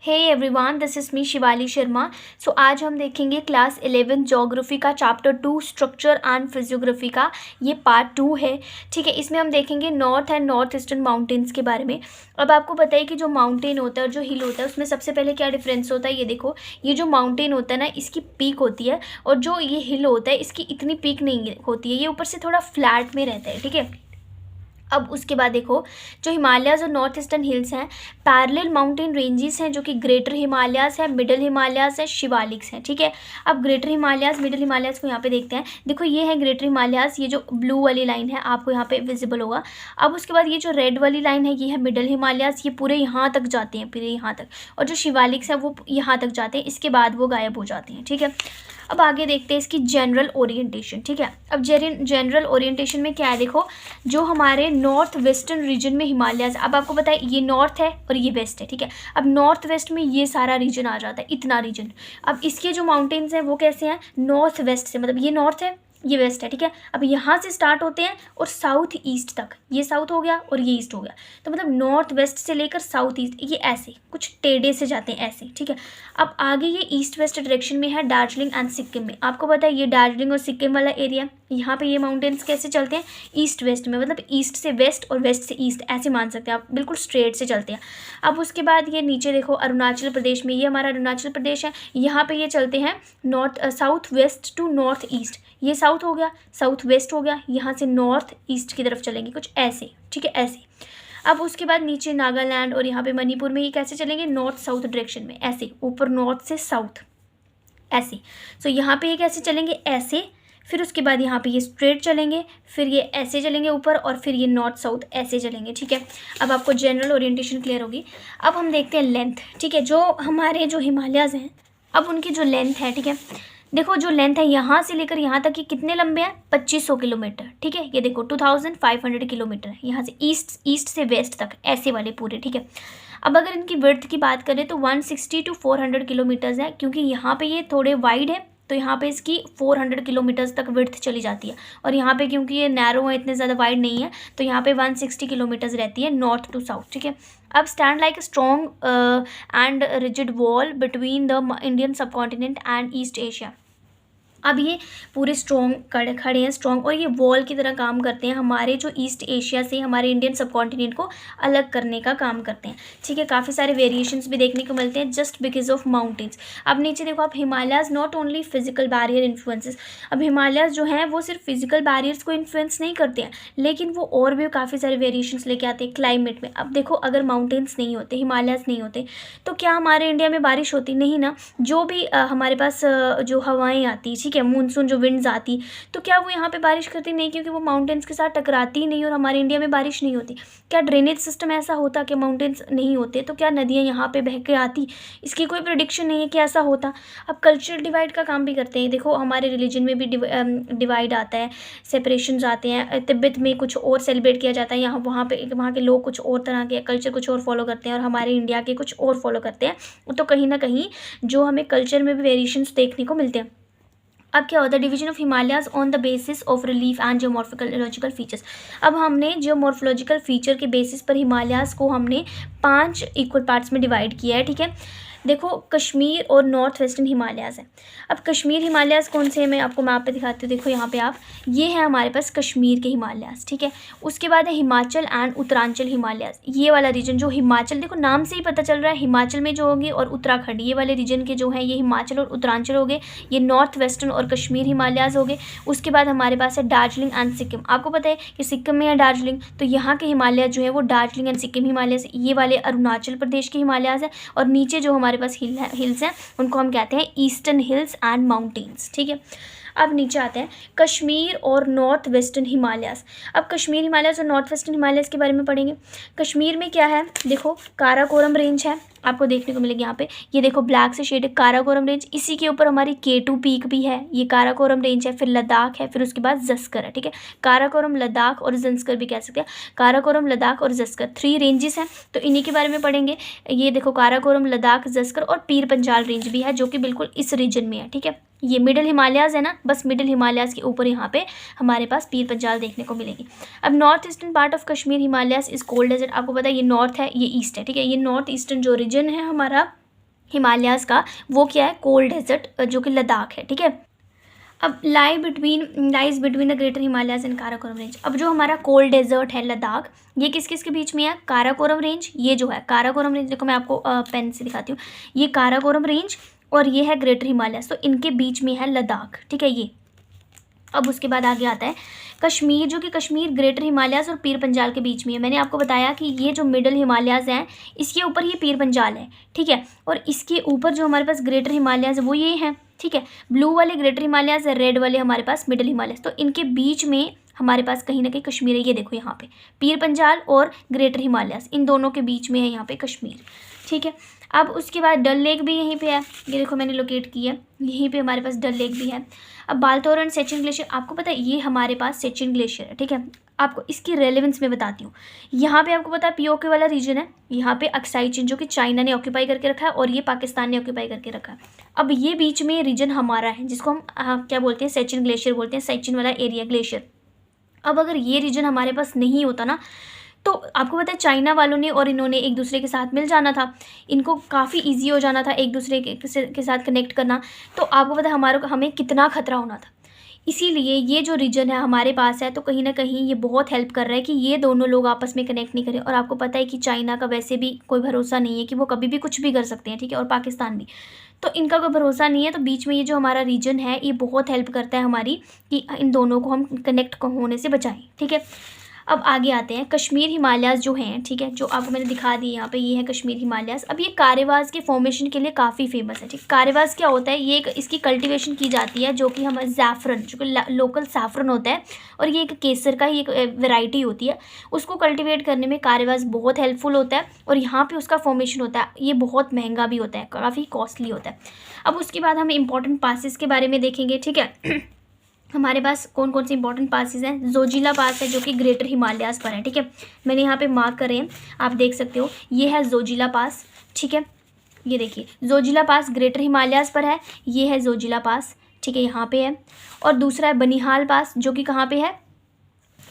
Hey everyone, this is me Shivali Sharma. So आज हम देखेंगे क्लास 11 ज्योग्राफी का चैप्टर 2 स्ट्रक्चर एंड फिजियोग्राफी का ये पार्ट 2 है। ठीक है, इसमें हम देखेंगे north and north eastern mountains के बारे में। अब आपको पता है कि जो माउंटेन होता है और जो हिल होता है उसमें सबसे पहले क्या डिफरेंस होता है। ये देखो, ये जो माउंटेन होता है ना, इसकी पीक होती है, और जो ये हिल होता है इसकी इतनी पीक नहीं होती है, ये ऊपर से थोड़ा फ्लैट में रहता है। ठीक है, अब उसके बाद देखो, जो हिमालयाज़ और नॉर्थ ईस्टर्न हिल्स हैं पैरेलल माउंटेन रेंजेस हैं, जो कि ग्रेटर हिमालयाज़ है, मिडल हिमालयाज़ है, शिवालिक्स हैं। ठीक है, अब ग्रेटर हिमालयाज़ मिडल हिमालयाज़ को यहाँ पे देखते हैं। देखो, ये है ग्रेटर हिमालयाज़, ये जो ब्लू वाली लाइन है आपको यहाँ पे विजिबल होगा। अब उसके बाद ये जो रेड वाली लाइन है ये है मिडल हिमालयाज़, ये पूरे यहाँ तक जाते हैं, पूरे यहाँ तक, और जो शिवालिक्स है वो यहाँ तक जाते हैं, इसके बाद वो गायब हो जाते हैं। ठीक है, अब आगे देखते हैं इसकी जनरल ओरिएंटेशन। ठीक है, अब जनरल ओरिएंटेशन में क्या है, देखो, जो हमारे नॉर्थ वेस्टर्न रीजन में हिमालयाज, अब आपको पता है ये नॉर्थ है और ये वेस्ट है। ठीक है, अब नॉर्थ वेस्ट में ये सारा रीजन आ जाता है, इतना रीजन। अब इसके जो माउंटेन्स हैं वो कैसे हैं, नॉर्थ वेस्ट से, मतलब ये नॉर्थ है ये वेस्ट है। ठीक है, अब यहाँ से स्टार्ट होते हैं और साउथ ईस्ट तक, ये साउथ हो गया और ये ईस्ट हो गया, तो मतलब नॉर्थ वेस्ट से लेकर साउथ ईस्ट ये ऐसे कुछ टेढ़े से जाते हैं ऐसे। ठीक है, अब आगे ये ईस्ट वेस्ट डायरेक्शन में है दार्जिलिंग एंड सिक्किम में। आपको पता है ये दार्जिलिंग और सिक्किम वाला एरिया, यहाँ पे ये माउंटेन्स कैसे चलते हैं, ईस्ट वेस्ट में, मतलब ईस्ट से वेस्ट और वेस्ट से ईस्ट, ऐसे मान सकते हैं आप, बिल्कुल स्ट्रेट से चलते हैं। अब उसके बाद ये नीचे देखो अरुणाचल प्रदेश में, ये हमारा अरुणाचल प्रदेश है, यहाँ पे ये चलते हैं south west to north east, ये साउथ हो गया, साउथ वेस्ट हो गया, यहाँ से नॉर्थ ईस्ट की तरफ चलेंगे कुछ ऐसे। ठीक है, ऐसे। अब उसके बाद नीचे नागालैंड और यहाँ पे मणिपुर में ये कैसे चलेंगे, नॉर्थ साउथ डायरेक्शन में, ऐसे ऊपर नॉर्थ से साउथ ऐसे। सो यहाँ पे ये कैसे चलेंगे, ऐसे, फिर उसके बाद यहाँ पे ये स्ट्रेट चलेंगे, फिर ये ऐसे चलेंगे ऊपर, और फिर ये नॉर्थ साउथ ऐसे चलेंगे। ठीक है, अब आपको जनरल ओरिएंटेशन क्लियर होगी। अब हम देखते हैं लेंथ। ठीक है, जो हमारे जो हिमालयाज़ हैं, अब उनकी जो लेंथ है, ठीक है, देखो जो लेंथ है यहाँ से लेकर यहाँ तक, ये कितने लंबे हैं, 2500 किलोमीटर। ठीक है, ये देखो 2500 किलोमीटर है, यहाँ से ईस्ट से वेस्ट तक, ऐसे वाले पूरे। ठीक है, अब अगर इनकी विड्थ की बात करें तो 160 to 400 किलोमीटर्स है, क्योंकि यहाँ पे ये थोड़े वाइड है तो यहाँ पे इसकी 400 किलोमीटर्स तक विड्थ चली जाती है, और यहाँ पे क्योंकि ये नैरो है, इतने ज़्यादा वाइड नहीं है, तो यहाँ पे 160 किलोमीटर्स रहती है नॉर्थ टू साउथ। ठीक है, अब stand like strong and rigid wall between the Indian subcontinent and east Asia. अब ये पूरे खड़े हैं स्ट्रॉन्ग, और ये वॉल की तरह काम करते हैं, हमारे जो ईस्ट एशिया से हमारे इंडियन सबकॉन्टिनेंट को अलग करने का काम करते हैं। ठीक है, काफ़ी सारे वेरिएशंस भी देखने को मिलते हैं जस्ट बिकॉज ऑफ माउंटेन्स। अब नीचे देखो आप, Himalayas not only physical barrier influences. अब हिमालयाज जो हैं वो सिर्फ फिजिकल बैरियर्स को इन्फ्लुएंस नहीं करते हैं, लेकिन वो और भी काफ़ी सारे वेरिएशंस लेके आते हैं क्लाइमेट में। अब देखो, अगर माउंटेन्स नहीं होते, हिमालयाज नहीं होते, तो क्या हमारे इंडिया में बारिश होती, नहीं ना। जो भी हमारे पास जो हवाएँ आती, ठीक है, मानसून जो विंड्स आती, तो क्या वो यहाँ पे बारिश करती, नहीं, क्योंकि वो माउंटेन्स के साथ टकराती ही नहीं, और हमारे इंडिया में बारिश नहीं होती। क्या ड्रेनेज सिस्टम ऐसा होता कि माउंटेन्स नहीं होते तो क्या नदियाँ यहाँ पे बह के आती, इसकी कोई प्रेडिक्शन नहीं है कि ऐसा होता। अब कल्चरल डिवाइड का काम भी करते हैं, देखो हमारे रिलीजन में भी डिवाइड आता है, सेपरेशंस आते हैं। तिब्बत में कुछ और सेलिब्रेट किया जाता है, यहाँ वहाँ के लोग कुछ और तरह के कल्चर कुछ और फॉलो करते हैं, और हमारे इंडिया के कुछ और फॉलो करते हैं, तो कहीं ना कहीं जो हमें कल्चर में भी वेरिएशंस देखने को मिलते हैं। अब क्या होता है, division of Himalayas on the basis of relief and geomorphological features. अब हमने जियोमॉर्फोलॉजिकल फीचर के बेसिस पर हिमालयाज को हमने 5 इक्वल पार्ट्स में डिवाइड किया है। ठीक है, देखो कश्मीर और नॉर्थ वेस्टर्न हिमालयाज़ हैं। अब कश्मीर हिमालयाज़ कौन से हैं, मैं आपको मैप पे दिखाती हूँ। देखो यहाँ पे आप, ये है हमारे पास कश्मीर के हिमालयाज़। ठीक है, उसके बाद है हिमाचल एंड उत्तरांचल हिमालयाज़, ये वाला रीजन जो हिमाचल, देखो नाम से ही पता चल रहा है, हिमाचल में जो होंगे, और उत्तराखंड, ये वाले रीजन के जो हैं ये हिमाचल और उत्तरांचल हो गए, ये नॉर्थ वेस्टर्न और कश्मीर हिमालयाज़ हो गए। उसके बाद हमारे पास है दार्जिलिंग एंड सिक्किम। आपको पता है कि सिक्किम में है दार्जिलिंग, तो यहाँ के हिमालय जो है वो दार्जिलिंग एंड सिक्किम हिमालयाज़, ये वाले अरुणाचल प्रदेश के हिमालयाज़ हैं। और नीचे जो हमारे पास हिल्स हैं उनको हम कहते हैं ईस्टर्न हिल्स एंड माउंटेन्स। ठीक है, अब नीचे आते हैं कश्मीर और नॉर्थ वेस्टर्न हिमालयाज़। अब कश्मीर हिमालयाज़ और नॉर्थ वेस्टर्न हिमालयाज़ के बारे में पढ़ेंगे। कश्मीर में क्या है, देखो काराकोरम रेंज है, आपको देखने को मिलेगी यहाँ पे, ये देखो ब्लैक से शेड काराकोरम रेंज, इसी के ऊपर हमारी K2 पीक भी है, ये काराकोरम रेंज है, फिर लद्दाख है, फिर उसके बाद जस्कर है। ठीक है, काराकोरम, लद्दाख और जंस्कर भी कह सकते हैं, काराकोरम, लद्दाख और जस्कर 3 रेंजेस हैं, तो इन्हीं के बारे में पढ़ेंगे। ये देखो काराकोरम, लद्दाख, जस्कर और पीर पंजाल रेंज भी है, जो कि बिल्कुल इस रीजन में है। ठीक है, ये मिडिल हिमालयाज़ है ना, बस मिडिल हिमालयाज़ के ऊपर यहाँ पे हमारे पास पीर पंजाल देखने को मिलेगी। अब north eastern part of Kashmir Himalayas is cold desert. आपको पता है ये नॉर्थ है, ये ईस्ट है। ठीक है, ये नॉर्थ ईस्टर्न जो रीजन है हमारा हिमालयाज़ का, वो क्या है, कोल्ड डेजर्ट जो कि लद्दाख है, ठीक है। अब lies between the greater Himalayas and Karakoram range. अब जो हमारा कोल्ड डेजर्ट है लद्दाख, ये किस किस के बीच में है, काराकोरम रेंज, ये जो है काराकोरम रेंज, देखो मैं आपको पेन से दिखाती हूँ, ये काराकोरम रेंज और ये है ग्रेटर हिमालयाज, तो इनके बीच में है लद्दाख, ठीक है ये। अब उसके बाद आगे आता है कश्मीर, जो कि कश्मीर ग्रेटर हिमालयाज और पीर पंजाल के बीच में है। मैंने आपको बताया कि ये जो मिडल हिमालयाज हैं, इसके ऊपर ये पीर पंजाल है, ठीक है, और इसके ऊपर जो हमारे पास ग्रेटर हिमालयाज वो ये हैं, ठीक है। ब्लू वाले ग्रेटर हिमालयाज, रेड वाले हमारे पास मिडल हिमालयाज, तो इनके बीच में हमारे पास कहीं ना कहीं कश्मीर है। ये देखो यहाँ पे पीर पंजाल और ग्रेटर हिमालयाज, इन दोनों के बीच में है यहाँ पे कश्मीर, ठीक है। अब उसके बाद डल लेक भी यहीं पे है, ये देखो मैंने लोकेट की है, यहीं पे हमारे पास डल लेक भी है। अब बाल्तोर एंड सेचिन ग्लेशियर, आपको पता है ये हमारे पास सेचिन ग्लेशियर है, ठीक है। आपको इसकी रेलेवेंस में बताती हूँ। यहाँ पे आपको पता है पीओके वाला रीजन है, यहाँ पे अक्साई चीन जो कि चाइना ने ऑक्यूपाई करके रखा है और ये पाकिस्तान ने ऑक्यूपाई करके रखा है। अब ये बीच में रीजन हमारा है जिसको हम क्या बोलते हैं, सेचिन ग्लेशियर बोलते हैं, सेचिन वाला एरिया ग्लेशियर। अब अगर ये रीजन हमारे पास नहीं होता ना, तो आपको पता है चाइना वालों ने और इन्होंने एक दूसरे के साथ मिल जाना था, इनको काफ़ी इजी हो जाना था एक दूसरे के साथ कनेक्ट करना, तो आपको पता है हमें कितना खतरा होना था। इसीलिए ये जो रीजन है हमारे पास है, तो कहीं ना कहीं ये बहुत हेल्प कर रहा है कि ये दोनों लोग आपस में कनेक्ट नहीं करें। और आपको पता है कि चाइना का वैसे भी कोई भरोसा नहीं है कि वो कभी भी कुछ भी कर सकते हैं, ठीक है, और पाकिस्तान भी, तो इनका कोई भरोसा नहीं है। तो बीच में ये जो हमारा रीजन है ये बहुत हेल्प करता है हमारी कि इन दोनों को हम कनेक्ट होने से बचाएं, ठीक है। अब आगे आते हैं कश्मीर हिमालयाज़ जो हैं, ठीक है, जो आपको मैंने दिखा दी यहाँ पे, ये है कश्मीर हिमालयाज़। अब ये कारेवास के फॉर्मेशन के लिए काफ़ी फेमस है, ठीक। कारेवास क्या होता है, ये इसकी कल्टीवेशन की जाती है, जो कि हमारा ज़ैफ़रन, जो कि लोकल सैफ़रन होता है, और ये एक केसर का ही एक वेराइटी होती है, उसको कल्टिवेट करने में कारेवास बहुत हेल्पफुल होता है। और यहाँ पर उसका फॉर्मेशन होता है, ये बहुत महंगा भी होता है, काफ़ी कॉस्टली होता है। अब उसके बाद हम इंपॉर्टेंट पासिस के बारे में देखेंगे, ठीक है। हमारे पास कौन कौन से इंपॉर्टेंट पासिस हैं, जोजिला पास है जो कि ग्रेटर हिमालयाज़ पर है, ठीक है, मैंने यहाँ पे मार्क करे हैं, आप देख सकते हो, ये है जोजिला पास, ठीक है, ये देखिए जोजिला पास ग्रेटर हिमालयाज़ पर है, ये है जोजिला पास, ठीक है, यहाँ पे है। और दूसरा है बनिहाल पास जो कि कहाँ पे है,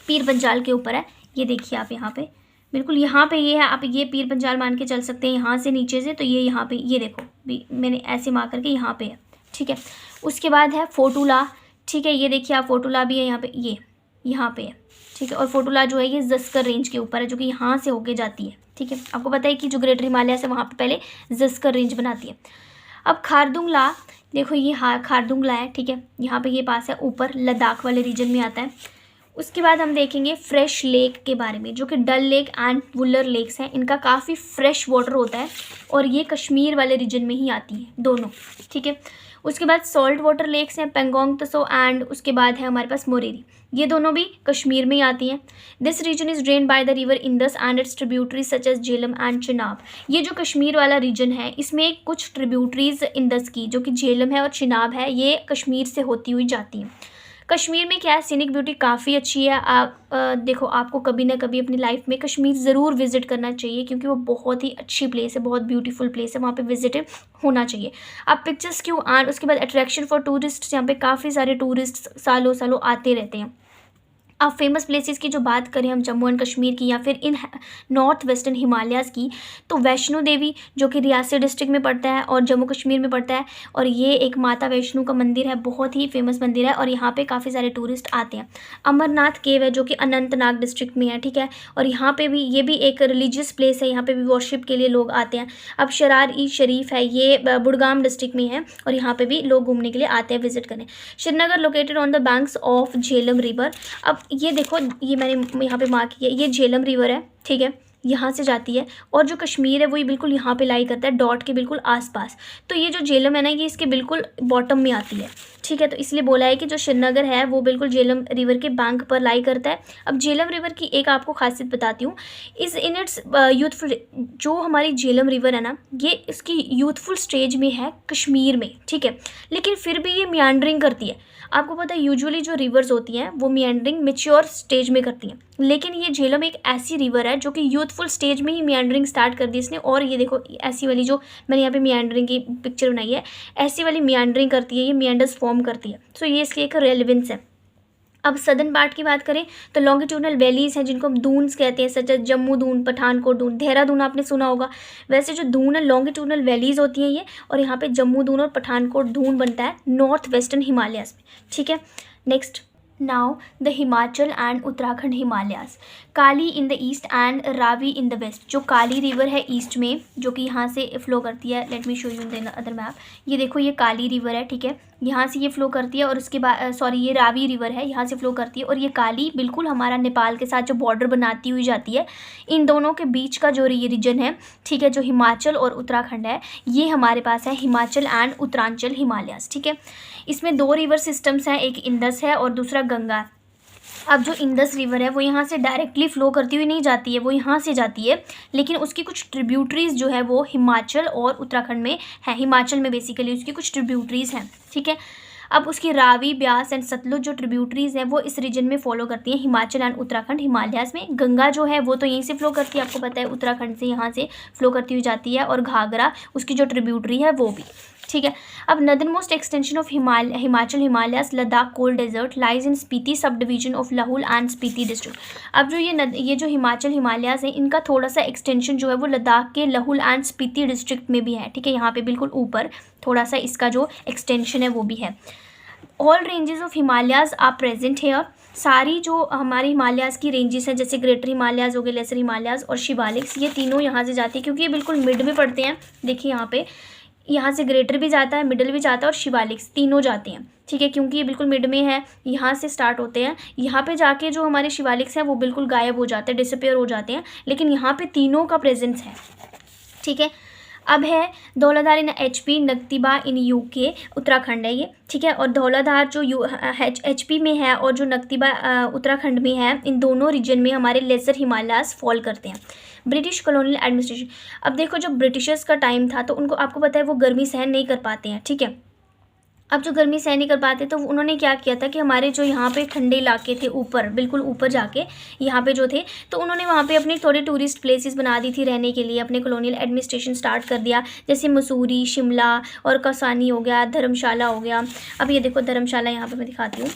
पीर पंजाल के ऊपर है, ये देखिए आप यहाँ पे बिल्कुल यहाँ पे ये है, आप ये पीर पंजाल मान के चल सकते हैं यहाँ से नीचे से, तो ये यहाँ पे ये देखो भी मैंने ऐसे मार्क करके यहाँ पे है, ठीक है। उसके बाद है फोटुला, ठीक है, ये देखिए आप फोटुला भी है यहाँ पे, ये यहाँ पे है, ठीक है। और फोटुला जो है ये जस्कर रेंज के ऊपर है, जो कि यहाँ से होके जाती है, ठीक है। आपको पता है कि जो ग्रेटर हिमालय से वहाँ पे पहले जस्कर रेंज बनाती है। अब खारदुंगला, देखो ये खारदुंगला है, ठीक है, यहाँ पे ये पास है, ऊपर लद्दाख वाले रीजन में आता है। उसके बाद हम देखेंगे फ्रेश लेक के बारे में, जो कि डल लेक एंड वुलर लेक्स हैं, इनका काफ़ी फ्रेश वाटर होता है और ये कश्मीर वाले रीजन में ही आती है दोनों, ठीक है। उसके बाद सॉल्ट वाटर लेक्स हैं पेंगोंग तसो एंड उसके बाद है हमारे पास मोरेरी, ये दोनों भी कश्मीर में ही आती हैं। This region is drain by the river Indus and its tributaries such as Jhelum and Chenab. ये जो कश्मीर वाला रीजन है इसमें कुछ ट्रिब्यूटरीज इंदस की, जो कि झेलम है और चिनाब है, ये कश्मीर से होती हुई जाती हैं। कश्मीर में क्या है, सीनिक ब्यूटी काफ़ी अच्छी है। आप देखो आपको कभी ना कभी अपनी लाइफ में कश्मीर ज़रूर विज़िट करना चाहिए, क्योंकि वो बहुत ही अच्छी प्लेस है, बहुत ब्यूटीफुल प्लेस है, वहाँ पे विजिट होना चाहिए। आप पिक्चर्स क्यों एंड उसके बाद अट्रैक्शन फॉर टूरिस्ट, यहाँ पे काफ़ी सारे टूरिस्ट सालों सालों आते रहते हैं। अब फेमस प्लेसेस की जो बात करें हम जम्मू एंड कश्मीर की या फिर इन नॉर्थ वेस्टर्न हिमालयाज़ की, तो वैष्णो देवी जो कि रियासी डिस्ट्रिक्ट में पड़ता है और जम्मू कश्मीर में पड़ता है, और ये एक माता वैष्णो का मंदिर है, बहुत ही फेमस मंदिर है और यहाँ पे काफ़ी सारे टूरिस्ट आते हैं। अमरनाथ केव है जो कि अनंतनाग डिस्ट्रिक्ट में है, ठीक है, और यहाँ पे भी ये भी एक रिलीजियस प्लेस है, यहाँ पे भी वर्शिप के लिए लोग आते हैं। अब शरार ई शरीफ है, ये बुड़गाम डिस्ट्रिक्ट में है और यहाँ पे भी लोग घूमने के लिए आते हैं, विजिट करने। Srinagar located on the banks of Jhelum river. अब ये देखो, ये मैंने यहाँ पे मार्क किया, ये झेलम रिवर है, ठीक है, यहाँ से जाती है, और जो कश्मीर है वही बिल्कुल यहाँ पे लाई करता है, डॉट के बिल्कुल आसपास। तो ये जो झेलम है ना, ये इसके बिल्कुल बॉटम में आती है, ठीक है, तो इसलिए बोला है कि जो श्रीनगर है वो बिल्कुल झेलम रिवर के बैंक पर लाई करता है। अब झेलम रिवर की एक आपको खासियत बताती हूँ, इस इन इट्स यूथफुल, जो हमारी झेलम रिवर है ना, ये इसकी यूथफुल स्टेज में है कश्मीर में, ठीक है, लेकिन फिर भी ये मियांडरिंग करती है। आपको पता है यूजुअली जो रिवर्स होती हैं वो मियांडरिंग मैच्योर स्टेज में करती हैं, लेकिन ये झेलम एक ऐसी रिवर है जो कि यूथफुल स्टेज में ही मियांडरिंग स्टार्ट कर दी इसने। और ये देखो ऐसी वाली जो मैंने यहाँ पे मियांडरिंग की पिक्चर बनाई है, ऐसी वाली मियांडरिंग करती है, ये मियांडर्स फॉर्म करती है, सो ये इसकी एक रेलेवेंस है। अब सदर्न पार्ट की बात करें तो लॉन्गिट्यूडनल वैलीज हैं जिनको हम दून्स कहते हैं, सच जम्मू दून, पठानकोट दून, देहरादून आपने सुना होगा। वैसे जो दून है लॉन्गिट्यूडनल वैलीज होती हैं ये, और यहाँ पे जम्मू दून और पठानकोट दून बनता है नॉर्थ वेस्टर्न हिमालयाज में, ठीक है। Next, now the Himachal and Uttarakhand Himalayas, Kali in the east and Ravi in the west. जो काली रिवर है ईस्ट में जो कि यहाँ से फ्लो करती है, let me show you in the other map. ये देखो ये काली रिवर है, ठीक है, यहाँ से ये फ्लो करती है, और उसके बाद सॉरी ये रावी रिवर है, यहाँ से फ्लो करती है, और ये काली बिल्कुल हमारा नेपाल के साथ जो बॉर्डर बनाती हुई जाती है। इन दोनों के बीच का जो ये रीजन है, ठीक है, जो हिमाचल और उत्तराखंड है, ये हमारे पास है हिमाचल एंड उत्तरांचल हिमालयाज, ठीक है। इसमें 2 रिवर सिस्टम्स हैं, एक इंदस है और दूसरा गंगा है। अब जो इंदस रिवर है वो यहाँ से डायरेक्टली फ्लो करती हुई नहीं जाती है, वो यहाँ से जाती है, लेकिन उसकी कुछ ट्रिब्यूटरीज जो है वो हिमाचल और उत्तराखंड में है। हिमाचल में बेसिकली उसकी कुछ ट्रिब्यूटरीज हैं, ठीक है। अब उसकी रावी, ब्यास एंड सतलुज जो ट्रिब्यूटरीज हैं वो इस रीजन में फॉलो करती हैं हिमाचल एंड उत्तराखंड हिमालयाज में। गंगा जो है वो तो यहीं से फ्लो करती है, आपको पता है, उत्तराखंड से यहाँ से फ्लो करती हुई जाती है, और घाघरा उसकी जो ट्रिब्यूटरी है वो भी, ठीक है। अब northern most extension of Himachal Himalayas Ladakh cold desert lies in Spiti sub division of Lahaul and Spiti district. अब जो ये जो हिमाचल हिमालयाज है इनका थोड़ा सा एक्सटेंशन जो है वो लद्दाख के लाहौल एंड स्पीति डिस्ट्रिक्ट में भी है, ठीक है, यहाँ पे बिल्कुल ऊपर थोड़ा सा इसका जो एक्सटेंशन है वो भी है। All ranges of Himalayas are present here. सारी जो हमारे हिमालयाज की रेंजेस हैं जैसे ग्रेटर हिमालयाज हो गए, लेसर हिमालयाज और शिवालिक्स, ये तीनों यहाँ से जाती है क्योंकि ये बिल्कुल मिड में पड़ते हैं। देखिए यहाँ पे, यहाँ से ग्रेटर भी जाता है, मिडल भी जाता है और शिवालिक्स तीनों जाते हैं, ठीक है, क्योंकि ये बिल्कुल मिड में है, यहाँ से स्टार्ट होते हैं। यहाँ पे जाके जो हमारे शिवालिक्स हैं वो बिल्कुल गायब हो जाते हैं, डिसअपेयर हो जाते हैं, लेकिन यहाँ पे तीनों का प्रेजेंस है, ठीक है। अब है धौलाधार इन HP, नक्तिबा इन UK, उत्तराखंड है ये, ठीक है। और धौलाधार जो HP में है और जो नक्तिबा उत्तराखंड में है, इन दोनों रीजन में हमारे लेसर हिमालयाज फॉल करते हैं। ब्रिटिश कॉलोनियल एडमिनिस्ट्रेशन, अब देखो जब ब्रिटिशर्स का टाइम था तो उनको, आपको पता है, वो गर्मी सहन नहीं कर पाते हैं, ठीक है। अब जो गर्मी सहन नहीं कर पाते तो उन्होंने क्या किया था कि हमारे जो यहाँ पे ठंडे इलाके थे ऊपर, बिल्कुल ऊपर जाके यहाँ पे जो थे, तो उन्होंने वहाँ पे अपनी थोड़ी टूरिस्ट प्लेसेस बना दी थी रहने के लिए, अपने कॉलोनियल एडमिनिस्ट्रेशन स्टार्ट कर दिया, जैसे मसूरी, शिमला और कसानी हो गया, धर्मशाला हो गया। अब ये देखो धर्मशाला, यहाँ पे मैं दिखाती हूँ,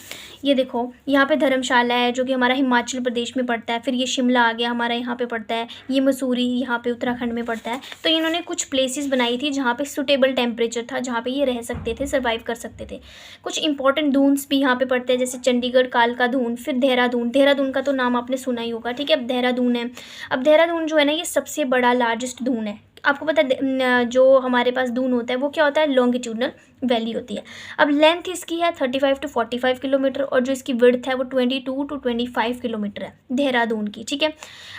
ये देखो यहाँ पे धर्मशाला है जो कि हमारा हिमाचल प्रदेश में पड़ता है, फिर ये शिमला आ गया हमारा यहाँ पे पड़ता है, ये मसूरी यहाँ पे उत्तराखंड में पड़ता है। तो इन्होंने कुछ प्लेसेस बनाई थी जहाँ पे सूटेबल टेम्परेचर था, जहाँ पे ये रह सकते थे, सर्वाइव कर सकते थे। कुछ इंपॉर्टेंट दून्स भी यहाँ पे पड़ते हैं जैसे चंडीगढ़ कालका दून, फिर देहरादून। देहरादून का तो नाम आपने सुना ही होगा, ठीक है। अब देहरादून है, अब देहरादून जो है ना ये सबसे बड़ा लार्जेस्ट दून है। आपको पता है जो हमारे पास दून होता है वो क्या होता है, लॉन्गिट्यूडनल वैली होती है। अब लेंथ इसकी है 35 to 45 किलोमीटर और जो इसकी विड्थ है वो 22 to 25 किलोमीटर है देहरादून की, ठीक है।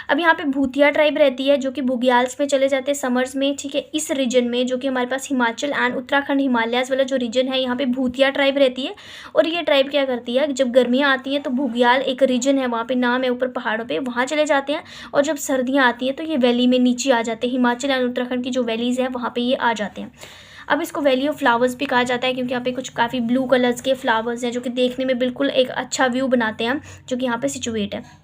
अब यहाँ पे भूतिया ट्राइब रहती है जो कि बुग्याल्स में चले जाते हैं समर्स में, ठीक है। इस रीजन में जो कि हमारे पास हिमाचल एंड उत्तराखंड हिमालयाज वाला जो रीजन है, यहाँ पे भूतिया ट्राइब रहती है। और ये ट्राइब क्या करती है, जब गर्मियाँ आती हैं तो बुग्याल एक रीजन है, वहाँ पे नाम है ऊपर पहाड़ों पे, वहाँ चले जाते हैं, और जब सर्दियाँ आती हैं तो ये वैली में नीचे आ जाते हैं। हिमाचल एंड उत्तराखंड की जो वैलीज़ हैं वहाँ पे ये आ जाते हैं। अब इसको वैली ऑफ फ्लावर्स भी कहा जाता है क्योंकि यहाँ पे कुछ काफ़ी ब्लू कलर्स के फ्लावर्स हैं जो कि देखने में बिल्कुल एक अच्छा व्यू बनाते हैं, जो कि यहाँ पे सिचुएट है।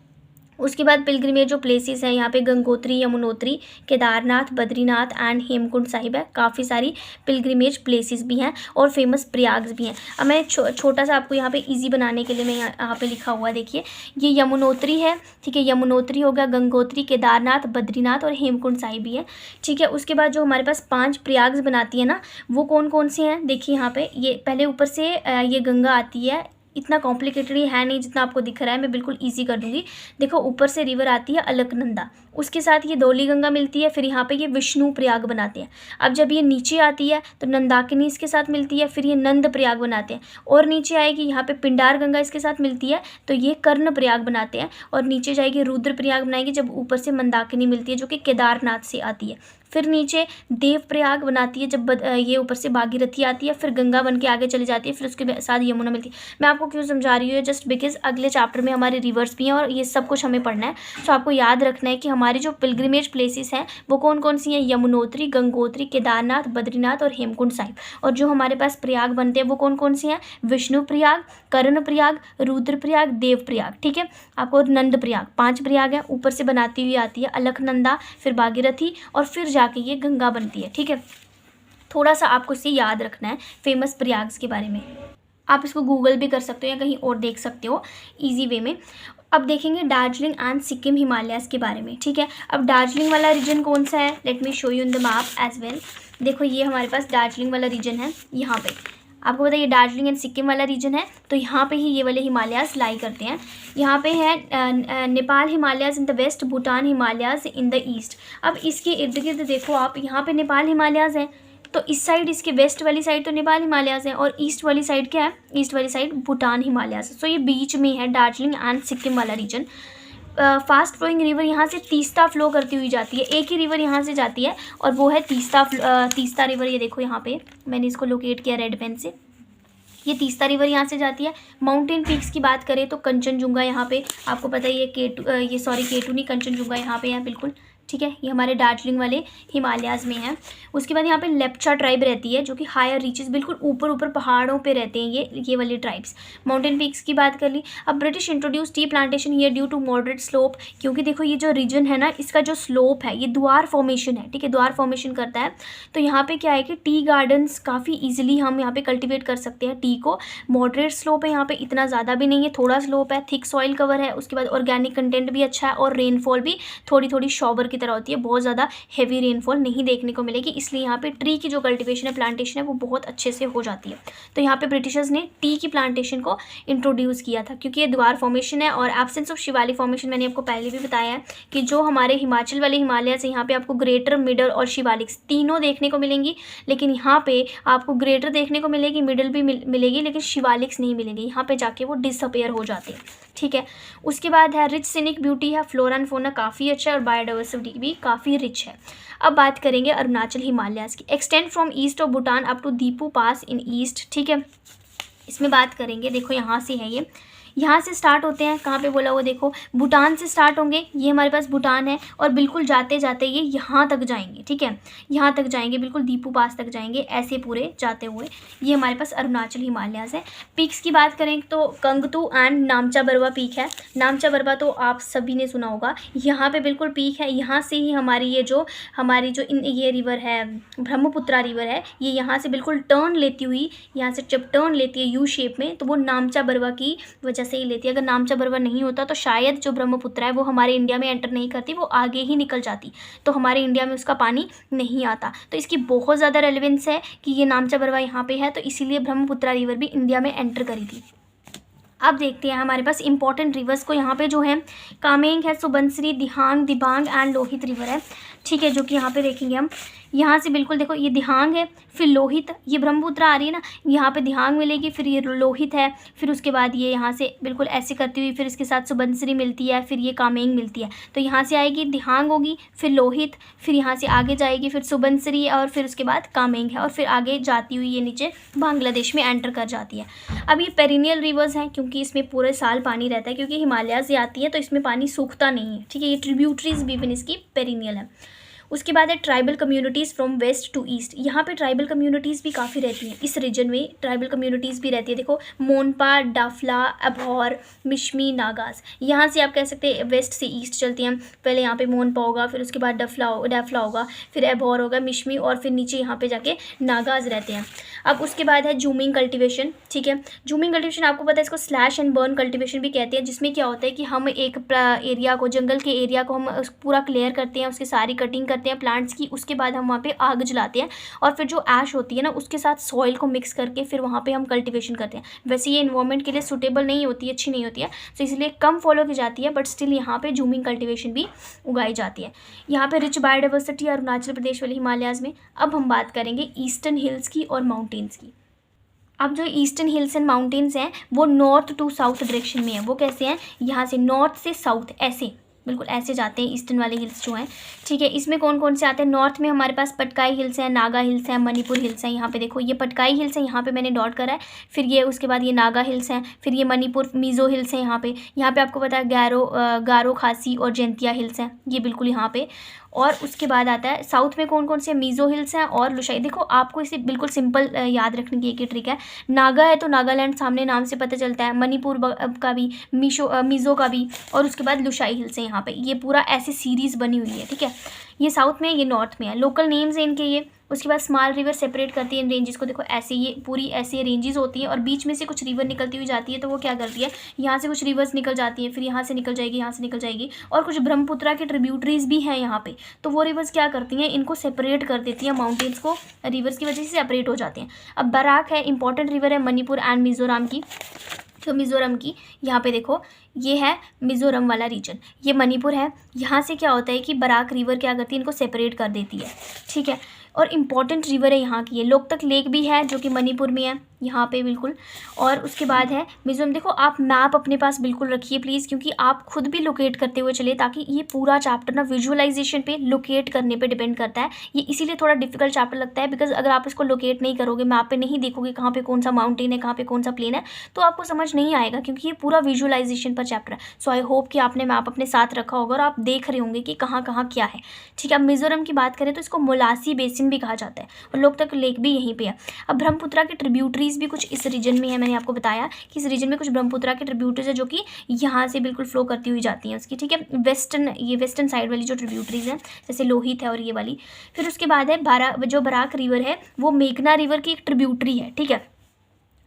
उसके बाद पिलग्रिमेज जो प्लेसेस हैं यहाँ पे गंगोत्री, यमुनोत्री, केदारनाथ, बद्रीनाथ एंड हेमकुंड साहिब है। काफ़ी सारी पिलग्रिमेज प्लेसेस भी हैं और फेमस प्रयाग्स भी हैं। अब मैं छोटा सा आपको यहाँ पे इजी बनाने के लिए मैं यहाँ पे लिखा हुआ, देखिए ये यमुनोत्री है, ठीक है। यमुनोत्री हो गया, गंगोत्री, केदारनाथ, बद्रीनाथ और हेमकुंड साहिब भी है, ठीक है। उसके बाद जो हमारे पास 5 प्रयाग्स बनाती है ना, वो कौन कौन से हैं, देखिए यहाँ पे ये पहले ऊपर से ये गंगा आती है। इतना कॉम्प्लिकेटेड है नहीं जितना आपको दिख रहा है, मैं बिल्कुल इजी कर दूंगी। देखो ऊपर से रिवर आती है अलकनंदा, उसके साथ ये धौली गंगा मिलती है, फिर यहाँ पे ये विष्णु प्रयाग बनाते हैं। अब जब ये नीचे आती है तो नंदाकिनी इसके साथ मिलती है, फिर ये नंद प्रयाग बनाते हैं, और नीचे आएगी यहाँ पे पिंडार गंगा इसके साथ मिलती है तो ये कर्ण प्रयाग बनाते हैं, और नीचे जाएगी रुद्र प्रयाग बनाएगी जब ऊपर से मंदाकिनी मिलती है जो कि केदारनाथ से आती है। फिर नीचे देव प्रयाग बनाती है जब ये ऊपर से भागीरथी आती है, फिर गंगा बन के आगे चली जाती है, फिर उसके साथ यमुना मिलती है। मैं आपको क्यों समझा रही हूँ, जस्ट बिकॉज अगले चैप्टर में हमारे रिवर्स भी हैं और ये सब कुछ हमें पढ़ना है। तो आपको याद रखना है कि हमारी जो पिलग्रिमेज प्लेसेस हैं वो कौन कौन सी हैं, यमुनोत्री, गंगोत्री, केदारनाथ, बद्रीनाथ और हेमकुंड साहिब। और जो हमारे पास प्रयाग बनते हैं वो कौन कौन से हैं, विष्णु प्रयाग, कर्ण प्रयाग, रुद्र प्रयाग, देव प्रयाग, ठीक है। आपको नंद प्रयाग, 5 प्रयाग हैं, ऊपर से बनाती हुई आती है अलकनंदा, फिर भागीरथी और फिर जाके ये गंगा बनती है, ठीक है। थोड़ा सा आपको इसे याद रखना है फेमस प्रयाग्स के बारे में। आप इसको गूगल भी कर सकते हो या कहीं और देख सकते हो ईजी वे में। अब देखेंगे दार्जिलिंग एंड सिक्किम हिमालयाज़ के बारे में, ठीक है। अब दार्जिलिंग वाला रीजन कौन सा है, let me show you in the map as well. देखो ये हमारे पास दार्जिलिंग वाला रीजन है, यहाँ पे आपको पता है ये दार्जिलिंग एंड सिक्किम वाला रीजन है, तो यहाँ पे ही ये वाले हिमालयाज़ लाई करते हैं। यहाँ पे है Nepal Himalayas in the west, Bhutan Himalayas in the east. अब इसके इर्द गिर्द देखो आप, यहाँ पे नेपाल हिमालयाज़ है, तो इस साइड इसके वेस्ट वाली साइड तो नेपाल हिमालयाज़ है, और ईस्ट वाली साइड क्या है, ईस्ट वाली साइड भूटान हिमालयाज़। सो ये बीच में है दार्जिलिंग एंड सिक्किम वाला रीजन। फास्ट फ्लोइंग रिवर यहाँ से तीस्ता फ्लो करती हुई जाती है, एक ही रिवर यहाँ से जाती है और वो है तीस्ता रिवर। ये देखो यहाँ पे मैंने इसको लोकेट किया रेड पेन से, ये तीस्ता रिवर यहाँ से जाती है। माउंटेन पीक्स की बात करें तो कंचनजुंगा यहाँ पे आपको पता ही है, केटू नहीं, कंचनजुंगा यहाँ पे है बिल्कुल, ठीक है। ये हमारे दार्जिलिंग वाले हिमालयाज़ में है। उसके बाद यहाँ पे लेप्चा ट्राइब रहती है जो कि हायर रीचेस, बिल्कुल ऊपर ऊपर पहाड़ों पे रहते हैं ये वाले ट्राइब्स। माउंटेन पीक्स की बात कर ली। अब British introduce tea plantation here due to moderate slope, क्योंकि देखो ये जो रीजन है ना, इसका जो स्लोप है ये द्वार फॉर्मेशन है, ठीक है, द्वार फॉर्मेशन करता है। तो यहाँ पे क्या है कि टी गार्डन्स काफ़ी ईजिली हम यहाँ पे कल्टिवेट कर सकते हैं टी को। मॉडरेट स्लोप है यहाँ पे, इतना ज़्यादा भी नहीं है, थोड़ा स्लोप है, थिक सॉइल कवर है, उसके बाद ऑर्गेनिक कंटेंट भी अच्छा है, और रेनफॉल भी थोड़ी थोड़ी शॉवर की तरह होती है, बहुत ज़्यादा हेवी रेनफॉल नहीं देखने को मिलेगी, इसलिए यहाँ पे ट्री की जो कल्टीवेशन है, प्लांटेशन है, वो बहुत अच्छे से हो जाती है। तो यहाँ पे ब्रिटिशर्स ने टी की प्लांटेशन को इंट्रोड्यूस किया था, क्योंकि ये द्वार फॉर्मेशन है और एब्सेंस ऑफ शिवालिक फॉर्मेशन मैंने आपको पहले भी बताया है कि जो हमारे हिमाचल वाले हिमालय से यहाँ पे आपको ग्रेटर, मिडल और शिवालिक तीनों देखने को मिलेंगी, लेकिन यहाँ पे आपको ग्रेटर देखने को मिलेगी, मिडल भी मिलेगी, लेकिन शिवालिक्स नहीं मिलेंगे, यहाँ पे जाके वो डिसअपेयर हो जाते हैं, ठीक है। उसके बाद है रिच सीनिक ब्यूटी है, फ्लोरा एंड फौना काफ़ी अच्छा है और बायोडाइवर्सिटी भी काफ़ी रिच है। अब बात करेंगे अरुणाचल हिमालयाज़ की। Extend from east of Bhutan up to Diphu pass in east, ठीक है। इसमें बात करेंगे, देखो यहाँ से है, ये यहाँ से स्टार्ट होते हैं, कहाँ पे बोला हुआ देखो, भूटान से स्टार्ट होंगे, ये हमारे पास भूटान है, और बिल्कुल जाते जाते ये यहाँ तक जाएंगे, ठीक है, यहाँ तक जाएंगे, बिल्कुल दीपू पास तक जाएंगे, ऐसे पूरे जाते हुए ये हमारे पास अरुणाचल हिमालयाज़ है। पीक्स की बात करें तो कंगतू एंड नामचा बरवा पीक है। नामचा बरवा तो आप सभी ने सुना होगा, यहाँ पे बिल्कुल पीक है, यहाँ से ही हमारी ये रिवर है, ब्रह्मपुत्रा रिवर है, ये यहाँ से बिल्कुल टर्न लेती हुई, यहाँ से जब टर्न लेती है यू शेप में, तो वो नामचा बरवा की वजह से ही लेती है। अगर नामचा बरवा नहीं होता तो शायद जो ब्रह्मपुत्रा है वो हमारे इंडिया में एंटर नहीं करती, वो आगे ही निकल जाती, तो हमारे इंडिया में उसका पानी नहीं आता। तो इसकी बहुत ज़्यादा रेलेवेंस है कि ये नामचा बरवा यहाँ पे है, तो इसीलिए ब्रह्मपुत्रा रिवर भी इंडिया में एंटर करी थी। अब देखते हैं हमारे पास इंपॉर्टेंट रिवर्स को, यहाँ पे जो है कामेंग है, सुबनसिरी, दिहांग, दिबांग एंड लोहित रिवर है, ठीक है, जो कि यहाँ पे देखेंगे हम। यहाँ से बिल्कुल देखो ये दिहांग है, फिर लोहित, ये ब्रह्मपुत्रा आ रही है ना, यहाँ पे दिहांग मिलेगी, फिर ये लोहित है, फिर उसके बाद ये यहाँ से बिल्कुल ऐसे करती हुई फिर इसके साथ सुबनसिरी मिलती है, फिर ये कामेंग मिलती है। तो यहाँ से आएगी दिहांग होगी, फिर लोहित, फिर यहाँ से आगे जाएगी, फिर सुबनसिरी, और फिर उसके बाद कामेंग है, और फिर आगे जाती हुई ये नीचे बांग्लादेश में एंटर कर जाती है। अब ये पेरिनियल रिवर्स हैं, क्योंकि इसमें पूरे साल पानी रहता है, क्योंकि हिमालय से आती है तो इसमें पानी सूखता नहीं है, ठीक है। ये ट्रिब्यूटरीज भी इवन इसकी पेरिनियल है। उसके बाद है tribal communities from west to east. यहाँ पे ट्राइबल कम्युनिटीज़ भी काफ़ी रहती हैं, इस रीजन में ट्राइबल कम्युनिटीज़ भी रहती है। देखो मोनपा, डाफला, अबोर, मिशमी, नागाज, यहाँ से आप कह सकते हैं वेस्ट से ईस्ट चलती हैं। पहले यहाँ पे मोनपा होगा, फिर उसके बाद डाफला होगा, फिर अबोर होगा, मिशमी, और फिर नीचे यहाँ पे जाके नागाज रहते हैं। अब उसके बाद है जूमिंग कल्टिवेशन, ठीक है। जूमिंग कल्टिवेशन आपको पता है, इसको स्लैश एंड बर्न कल्टिवेशन भी कहते हैं, जिसमें क्या होता है कि हम एक एरिया को, जंगल के एरिया को हम पूरा क्लियर करते हैं, उसकी सारी कटिंग करते हैं प्लांट्स की, उसके बाद हम वहाँ पे आग जलाते हैं, और फिर जो ऐश होती है ना उसके साथ सॉइल को मिक्स करके फिर वहाँ पे हम कल्टिवेशन करते हैं। वैसे ये इन्वायरमेंट के लिए सूटेबल नहीं होती है, अच्छी नहीं होती है, तो इसलिए कम फॉलो की जाती है, बट स्टिल यहाँ पे जूमिंग कल्टिवेशन भी उगाई जाती है। यहाँ पे रिच बायोडाइवर्सिटी अरुणाचल प्रदेश वाले हिमालयाज़ में। अब हम बात करेंगे ईस्टर्न हिल्स की और माउंटेन्स की। अब जो ईस्टर्न हिल्स एंड माउंटेन्स हैं वो नॉर्थ टू साउथ डायरेक्शन में है। वो कैसे हैं, यहाँ से नॉर्थ से साउथ ऐसे बिल्कुल ऐसे जाते हैं ईस्टर्न वाले हिल्स जो हैं, ठीक है। इसमें कौन कौन से आते हैं, नॉर्थ में हमारे पास पटकाई हिल्स हैं, नागा हिल्स हैं, मणिपुर हिल्स हैं। यहाँ पे देखो ये पटकाई हिल्स है, यहाँ पे मैंने डॉट करा है, फिर ये उसके बाद ये नागा हिल्स हैं, फिर ये मणिपुर मिज़ो हिल्स हैं। यहाँ पे आपको पता है गारो, खासी और जैंतिया हिल्स हैं, ये बिल्कुल यहाँ पे। और उसके बाद आता है साउथ में कौन कौन से, मिज़ो हिल्स हैं और लुशाई। देखो आपको इसे बिल्कुल सिंपल याद रखने की एक ही ट्रिक है, नागा है तो नागालैंड सामने नाम से पता चलता है, मणिपुर का भी, मिज़ो का भी, और उसके बाद लुशाई हिल्स है यहाँ पे। ये पूरा ऐसे सीरीज़ बनी हुई है, ठीक है। ये साउथ में है, ये नॉर्थ में है। लोकल नेम्स हैं इनके ये। उसके बाद स्मॉल रिवर सेपरेट करती है इन रेंजेस को। देखो ऐसे ये पूरी ऐसे रेंजेस होती हैं और बीच में से कुछ रिवर निकलती हुई जाती है, तो वो क्या करती है, यहाँ से कुछ रिवर्स निकल जाती हैं, फिर यहाँ से निकल जाएगी, यहाँ से निकल जाएगी, और कुछ ब्रह्मपुत्रा के ट्रिब्यूटरीज भी हैं यहाँ पे, तो वो रिवर्स क्या करती हैं, इनको सेपरेट कर देती हैं, माउंटेन्स को रिवर्स की वजह से सेपरेट हो जाते हैं। अब बराक है, इंपॉर्टेंट रिवर है मणिपुर एंड मिजोरम की। तो मिज़ोरम की यहाँ पे देखो, ये है मिज़ोरम वाला रीजन, ये मणिपुर है। यहाँ से क्या होता है कि बराक रिवर क्या करती है, इनको सेपरेट कर देती है, ठीक है। और इम्पॉर्टेंट रिवर है यहाँ की, ये लोकतक लेक भी है जो कि मणिपुर में है यहाँ पे बिल्कुल। और उसके बाद है मिज़ोरम। देखो आप मैप अपने पास बिल्कुल रखिए प्लीज़, क्योंकि आप खुद भी लोकेट करते हुए चले, ताकि ये पूरा चैप्टर ना विजुअलाइजेशन पे, लोकेट करने पे डिपेंड करता है। ये इसीलिए थोड़ा डिफिकल्ट चैप्टर लगता है, बिकॉज अगर आप इसको लोकेट नहीं करोगे, मैप पे नहीं देखोगे कहाँ पे कौन सा माउंटेन है, कहाँ पे कौन सा प्लेन है, तो आपको समझ नहीं आएगा, क्योंकि ये पूरा विजुअलाइजेशन पर चैप्टर है। सो आई होप कि आपने मैप अपने साथ रखा होगा और आप देख रहे होंगे कि कहाँ कहाँ क्या है, ठीक है। अब मिज़ोरम की बात करें तो इसको मोलासी बेसिन भी कहा जाता है, और लोकतक लेक भी यहीं पे है। अब ब्रह्मपुत्रा के ट्रिब्यूटरीज भी कुछ इस रीजन में है। मैंने आपको बताया कि इस रीजन में कुछ ब्रह्मपुत्रा के ट्रिब्यूटरीज है जो कि यहाँ से बिल्कुल फ्लो करती हुई जाती हैं उसकी, ठीक है। ये वेस्टर्न साइड वाली जो ट्रिब्यूटरीज हैं, जैसे लोहित है और ये वाली। फिर उसके बाद है जो बराक रिवर है, वो मेघना रिवर की एक ट्रिब्यूटरी है, ठीक है।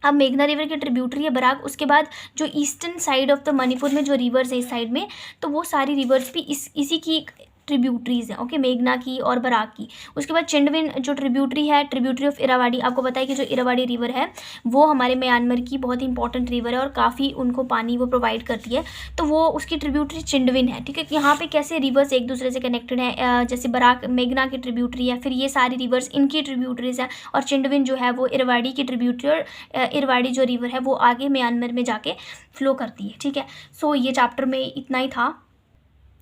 अब मेघना रिवर की ट्रिब्यूटरी है बराक। उसके बाद जो eastern side of the Manipur में जो रिवर्स है इस साइड में, तो वो सारी रिवर्स भी इसी की ट्रिब्यूटरीज हैं, ओके, मेघना की और बराक की। उसके बाद चिंडविन जो ट्रिब्यूटरी है, ट्रिब्यूटरी ऑफ इरावाड़ी। आपको पता है कि जो इरावाड़ी रिवर है वो हमारे म्यांमार की बहुत ही इंपॉर्टेंट रिवर है और काफ़ी उनको पानी वो प्रोवाइड करती है, तो वो उसकी ट्रिब्यूटरी चिंडविन है, ठीक है। यहाँ पे कैसे रिवर्स एक दूसरे से कनेक्टेड है, जैसे बराक मेघना की ट्रिब्यूटरी है, फिर ये सारी रिवर्स इनकी ट्रिब्यूटरीज हैं, और चिंडविन जो है वो इरावाड़ी की ट्रिब्यूटरी, और इरावाड़ी जो रिवर है वो आगे म्यांमार में जाके फ्लो करती है, ठीक है। सो ये चैप्टर में इतना ही था।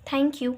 Thank you.